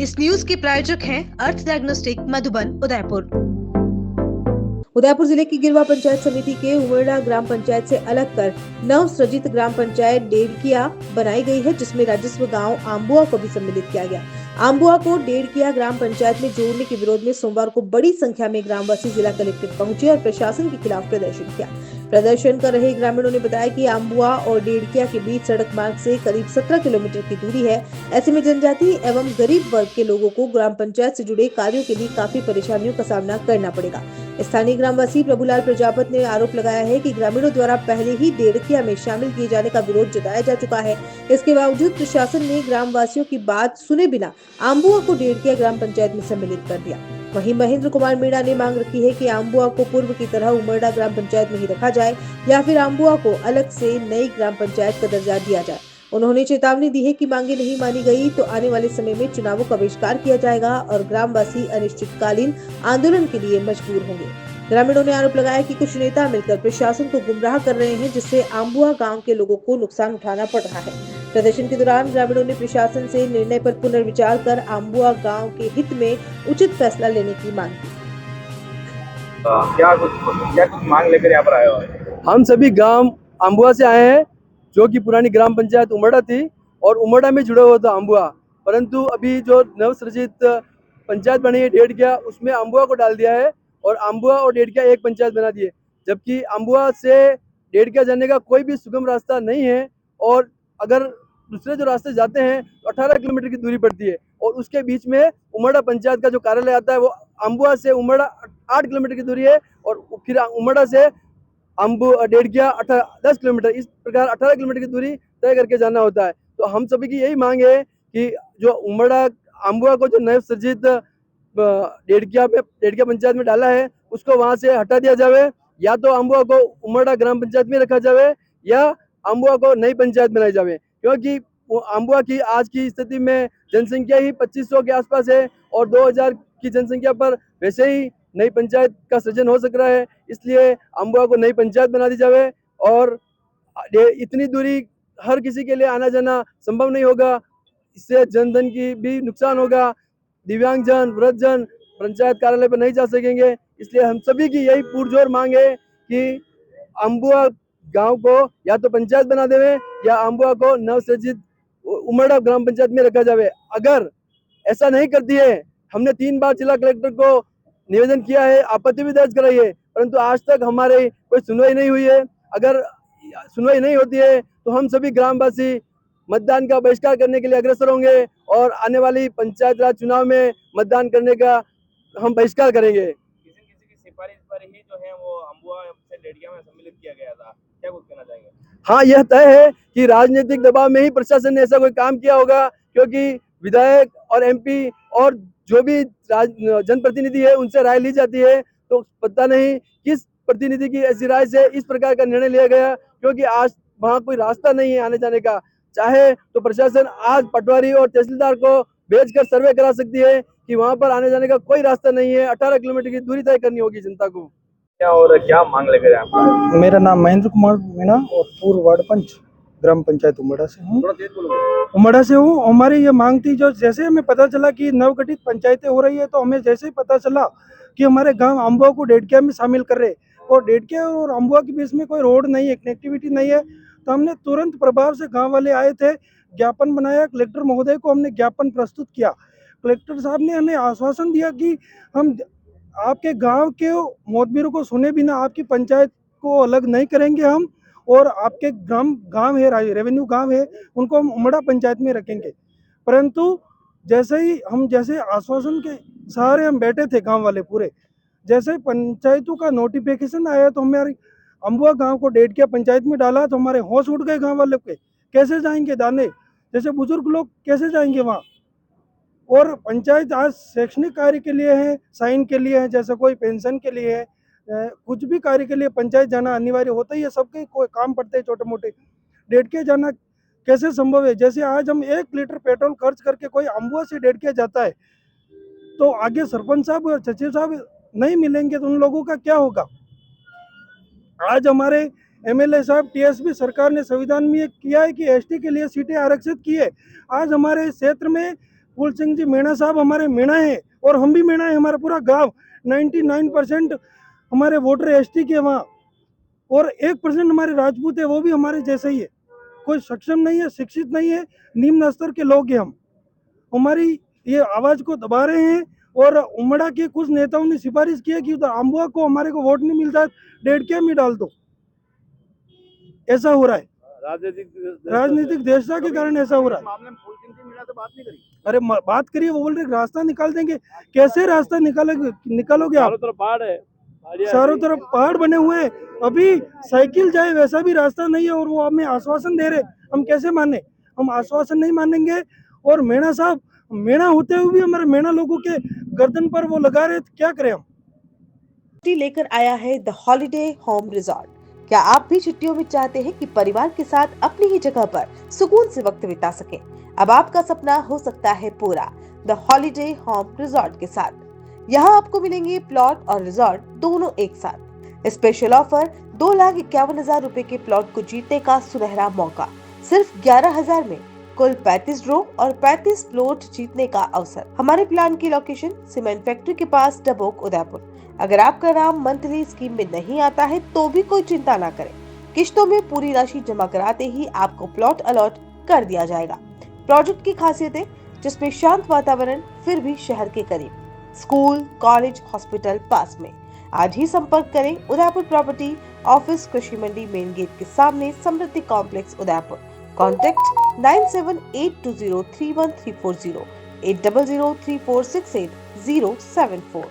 इस न्यूज के प्रायोजक हैं अर्थ डायग्नोस्टिक मधुबन उदयपुर। उदयपुर जिले की गिरवा पंचायत समिति के उमरडा ग्राम पंचायत से अलग कर नव सृजित ग्राम पंचायत डेढ़किया बनाई गई है, जिसमें राजस्व गांव आम्बुआ को भी सम्मिलित किया गया। आम्बुआ को डेढ़किया ग्राम पंचायत में जोड़ने के विरोध में सोमवार को बड़ी संख्या में ग्रामवासी जिला कलेक्ट्रेट पहुंचे और प्रशासन के खिलाफ प्रदर्शन किया। प्रदर्शन कर रहे ग्रामीणों ने बताया कि आम्बुआ और डेढ़किया के बीच सड़क मार्ग से करीब 17 किलोमीटर की दूरी है। ऐसे में जनजाति एवं गरीब वर्ग के लोगों को ग्राम पंचायत से जुड़े कार्यों के लिए काफी परेशानियों का सामना करना पड़ेगा। स्थानीय ग्रामवासी प्रभुलाल प्रजापत ने आरोप लगाया है कि ग्रामीणों द्वारा पहले ही डेढ़किया में शामिल किए जाने का विरोध जताया जा चुका है। इसके बावजूद प्रशासन ने ग्रामवासियों की बात सुने बिना आम्बुआ को डेढ़किया ग्राम पंचायत में सम्मिलित कर दिया। वहीं महेंद्र कुमार मीणा ने मांग रखी है कि आम्बुआ को पूर्व की तरह उमरडा ग्राम पंचायत में ही रखा जाए या फिर आम्बुआ को अलग से नई ग्राम पंचायत का दर्जा दिया जाए। उन्होंने चेतावनी दी है कि मांगे नहीं मानी गई तो आने वाले समय में चुनावों का बहिष्कार किया जाएगा और ग्रामवासी अनिश्चितकालीन आंदोलन के लिए मजबूर होंगे। ग्रामीणों ने आरोप लगाया कि कुछ नेता मिलकर प्रशासन को गुमराह कर रहे हैं, जिससे आम्बुआ गांव के लोगों को नुकसान उठाना पड़ रहा है। प्रदर्शन के दौरान ग्रामीणों ने प्रशासन से निर्णय पर पुनर्विचार कर आम्बुआ गांव के हित में उचित फैसला लेने की मांग की। क्या कुछ मांग लेकर यहाँ पर आए हो? हम सभी गांव आम्बुआ से आए हैं, जो कि पुरानी ग्राम पंचायत उमरडा थी और उमरडा में जुड़ा हुआ था आम्बुआ, परंतु अभी जो नवसृजित पंचायत बनी है डेढ़किया, उसमें आम्बुआ को डाल दिया है और आम्बुआ और डेढ़किया एक पंचायत बना दिए, जबकि आम्बुआ से डेढ़किया जाने का कोई भी सुगम रास्ता नहीं है। और अगर दूसरे जो रास्ते जाते हैं तो 18 किलोमीटर की दूरी पड़ती है और उसके बीच में उमरडा पंचायत का जो कार्यालय आता है वो आम्बुआ से उमरडा 8 किलोमीटर की दूरी है और फिर उमरडा से डेढ़किया 10 किलोमीटर, इस प्रकार 18 किलोमीटर की दूरी तय करके जाना होता है। तो हम सभी की यही मांग है कि जो उमरडा आम्बुआ को जो नव सृजित डेढ़किया पंचायत में डाला है उसको वहां से हटा दिया जाए, या तो आम्बुआ को उमरडा ग्राम पंचायत में रखा जाए या आम्बुआ को नई पंचायत बनाई जाए, क्योंकि आम्बुआ की आज की स्थिति में जनसंख्या ही 2500 के आसपास है और 2000 की जनसंख्या पर वैसे ही नई पंचायत का सृजन हो सक रहा है। इसलिए आम्बुआ को नई पंचायत बना दी जाए और इतनी दूरी हर किसी के लिए आना जाना संभव नहीं होगा, इससे जनधन की भी नुकसान होगा। दिव्यांगजन, वृद्धजन पंचायत कार्यालय पर नहीं जा सकेंगे। इसलिए हम सभी की यही पुरजोर मांग है कि आम्बुआ गांव को या तो पंचायत बना देवे या आम्बुआ को नवसृजित उमरडा ग्राम पंचायत में रखा जाए। अगर ऐसा नहीं करती है, हमने 3 बार जिला कलेक्टर को निवेदन किया है, आपत्ति भी दर्ज कराई है, परंतु आज तक हमारे कोई सुनवाई नहीं हुई है। अगर सुनवाई नहीं होती है तो हम सभी ग्रामवासी मतदान का बहिष्कार करने के लिए अग्रसर होंगे और आने वाली पंचायत राज चुनाव में मतदान करने का हम बहिष्कार करेंगे। किसी की सिफारिश पर ही जो है वो आम्बुआ से डेढ़किया में सम्मिलित किया गया था, क्या कुछ कहना चाहेंगे? हाँ, यह तय है कि राजनीतिक दबाव में ही प्रशासन ने ऐसा कोई काम किया होगा, क्योंकि विधायक और एमपी और जो भी जनप्रतिनिधि है उनसे राय ली जाती है, तो पता नहीं किस प्रतिनिधि की ऐसी राय से इस प्रकार का निर्णय लिया गया, क्योंकि आज वहाँ कोई रास्ता नहीं है आने जाने का। चाहे तो प्रशासन आज पटवारी और तहसीलदार को भेजकर सर्वे करा सकती है कि वहाँ पर आने जाने का कोई रास्ता नहीं है, 18 किलोमीटर की दूरी तय करनी होगी जनता को। क्या और क्या मांग लेकर यहाँ पर? मेरा नाम महेंद्र कुमार मीणा और पूर्व वार्ड पंच ग्राम पंचायत उमरडा से हूँ। थोड़ा तेज बोलोगे? उमरडा से हूँ। हमारी ये मांग थी, जो जैसे हमें पता चला कि नवगठित पंचायतें हो रही है, तो हमें जैसे ही पता चला कि हमारे गांव आम्बुआ को डेढ़किया में शामिल कर रहे और डेढ़किया और आम्बुआ के बीच में कोई रोड नहीं है, कनेक्टिविटी नहीं है, तो हमने तुरंत प्रभाव से गाँव वाले आए थे, ज्ञापन बनाया, कलेक्टर महोदय को हमने ज्ञापन प्रस्तुत किया। कलेक्टर साहब ने हमें आश्वासन दिया कि हम आपके गांव के मोतबीरों को सुने बिना आपकी पंचायत को अलग नहीं करेंगे हम, और आपके गांव है, रेवेन्यू गांव है, उनको हम उमरडा पंचायत में रखेंगे। परंतु जैसे ही हम आश्वासन के सहारे हम बैठे थे गांव वाले पूरे, जैसे पंचायतों का नोटिफिकेशन आया तो हमारे अम्बुआ गांव को डेढ़किया पंचायत में डाला, तो हमारे होश उड़ गए गाँव वाले के। कैसे जाएंगे दाने, जैसे बुजुर्ग लोग कैसे जाएंगे वहाँ। और पंचायत आज शैक्षणिक कार्य के लिए है, साइन के लिए है, जैसे कोई पेंशन के लिए है, कुछ भी कार्य के लिए पंचायत जाना अनिवार्य होता ही है, सबके कोई काम पड़ते हैं छोटे मोटे। डेढ़किया जाना कैसे संभव है? जैसे आज हम 1 लीटर पेट्रोल खर्च करके कोई अम्बुआ से डेढ़किया जाता है, तो आगे सरपंच साहब और सचिव साहब नहीं मिलेंगे तो उन लोगों का क्या होगा? आज हमारे एमएलए साहब, टीएसपी सरकार ने संविधान में किया है कि एसटी के लिए सीटें आरक्षित की है। आज हमारे क्षेत्र में फूल सिंह जी मीणा साहब हमारे मीणा है और हम भी मीणा है, हमारा पूरा गांव 99% हमारे वोटर एसटी के वहाँ, और 1% हमारे राजपूत है, वो भी हमारे जैसे ही है, कोई सक्षम नहीं है, शिक्षित नहीं है, निम्न स्तर के लोग हैं हम। हमारी ये आवाज को दबा रहे हैं और उमड़ा के कुछ नेताओं ने सिफारिश की है कि उधर अम्बुआ को हमारे को वोट नहीं मिलता, डेढ़किया में डाल दो। ऐसा हो रहा है, राजनीतिक देशता के कारण ऐसा हो रहा है। मामले में फूल सिंह जी मीणा से बात नहीं करी? अरे बात करिए, वो बोल रहे रास्ता निकाल देंगे। कैसे रास्ता निकालोगे आप? चारों तरफ पहाड़ है, चारों तरफ पहाड़ बने हुए हैं, अभी साइकिल जाए वैसा भी रास्ता नहीं है, और वो हमें आश्वासन दे रहे, हम कैसे माने? हम आश्वासन नहीं मानेंगे। और मीणा साहब, मीणा होते हुए भी हमारे मीणा लोगों के गर्दन पर वो लगा रहे, तो क्या करें हम? छुट्टी लेकर आया है द हॉलिडे होम रिजॉर्ट। क्या आप भी छुट्टियों में चाहते हैं कि परिवार के साथ अपनी ही जगह पर सुकून से वक्त बिता सके? अब आपका सपना हो सकता है पूरा द हॉलिडे होम रिजॉर्ट के साथ। यहाँ आपको मिलेंगे प्लॉट और रिजॉर्ट दोनों एक साथ। स्पेशल ऑफर 2,51,000 रुपए के प्लॉट को जीतने का सुनहरा मौका, सिर्फ 11,000 में कुल 35 ड्रॉ और 35 प्लॉट जीतने का अवसर। हमारे प्लान की लोकेशन सीमेंट फैक्ट्री के पास डबोक, उदयपुर। अगर आपका नाम मंथली स्कीम में नहीं आता है तो भी कोई चिंता ना करें, किश्तों में पूरी राशि जमा कराते ही आपको प्लॉट अलॉट कर दिया जाएगा। प्रोजेक्ट की खासियतें, जिसमें शांत वातावरण फिर भी शहर के करीब, स्कूल, कॉलेज, हॉस्पिटल पास में। आज ही संपर्क करें उदयपुर प्रॉपर्टी ऑफिस, कृषि मंडी मेन गेट के सामने, समृद्धि कॉम्प्लेक्स, उदयपुर। कॉन्टेक्ट 9782031340, 8003468074।